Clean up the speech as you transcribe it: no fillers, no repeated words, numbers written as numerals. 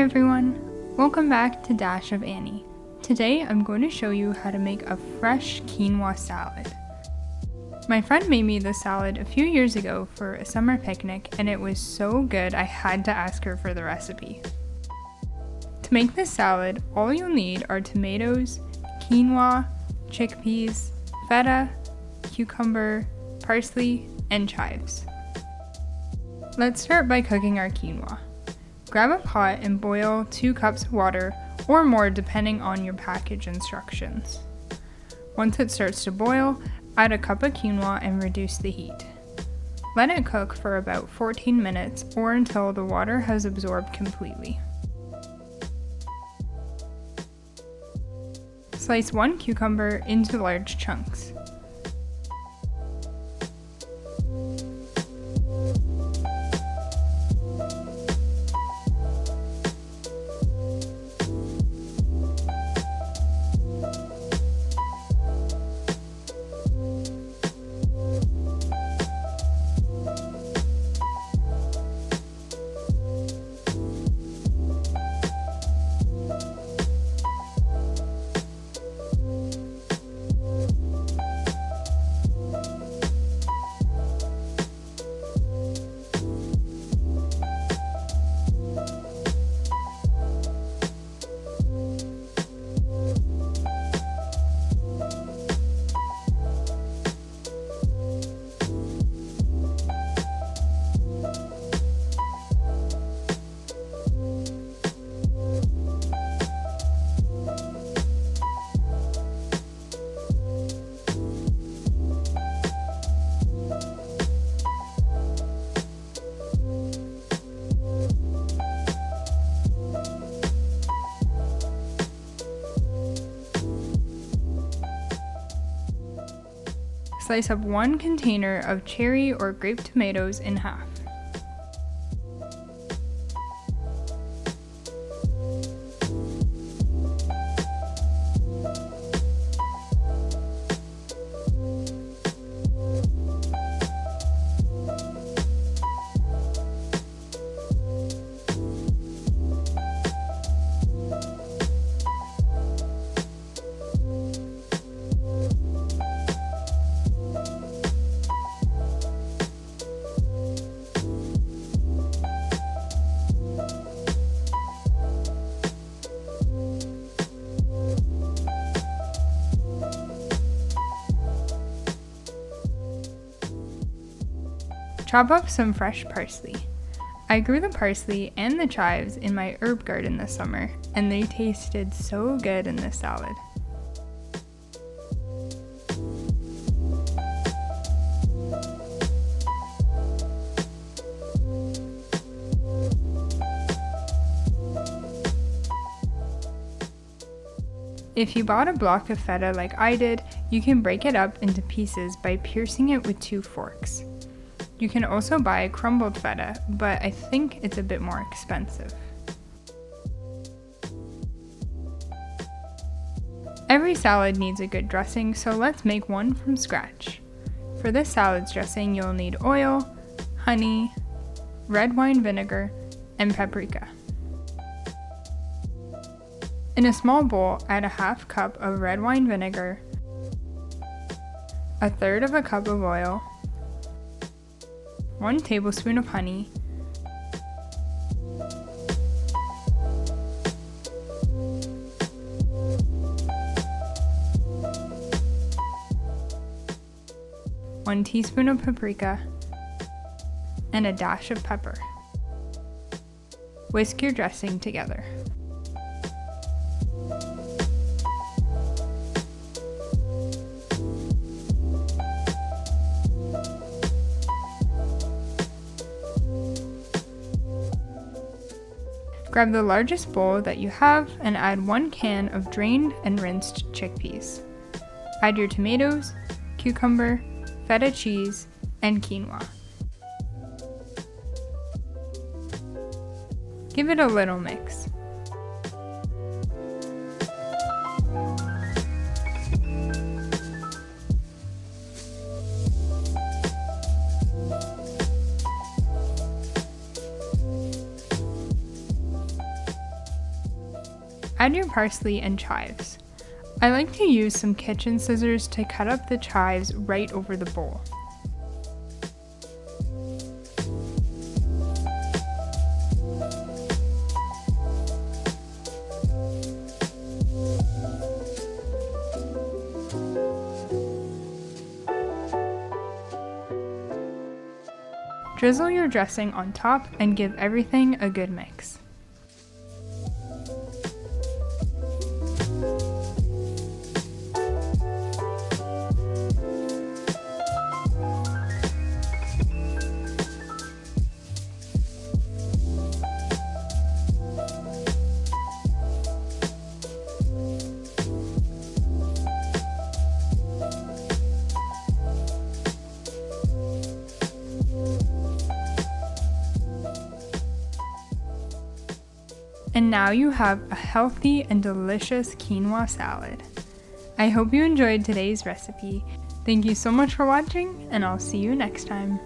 everyone, welcome back to Dash of Annie. Today I'm going to show you how to make a fresh quinoa salad. My friend made me this salad a few years ago for a summer picnic and it was so good I had to ask her for the recipe. To make this salad, all you'll need are tomatoes, quinoa, chickpeas, feta, cucumber, parsley, and chives. Let's start by cooking our quinoa. Grab a pot and boil 2 cups of water or more depending on your package instructions. Once it starts to boil, add a cup of quinoa and reduce the heat. Let it cook for about 14 minutes or until the water has absorbed completely. Slice 1 cucumber into large chunks. Slice up 1 container of cherry or grape tomatoes in half. Chop up some fresh parsley. I grew the parsley and the chives in my herb garden this summer, and they tasted so good in this salad. If you bought a block of feta like I did, you can break it up into pieces by piercing it with 2 forks. You can also buy crumbled feta, but I think it's a bit more expensive. Every salad needs a good dressing, so let's make one from scratch. For this salad's dressing, you'll need oil, honey, red wine vinegar, and paprika. In a small bowl, add a half cup of red wine vinegar, a third of a cup of oil, 1 tablespoon of honey, one teaspoon of paprika, and a dash of pepper. Whisk your dressing together. Grab the largest bowl that you have and add 1 can of drained and rinsed chickpeas. Add your tomatoes, cucumber, feta cheese, and quinoa. Give it a little mix. Add your parsley and chives. I like to use some kitchen scissors to cut up the chives right over the bowl. Drizzle your dressing on top and give everything a good mix. And now you have a healthy and delicious quinoa salad. I hope you enjoyed today's recipe. Thank you so much for watching, and I'll see you next time.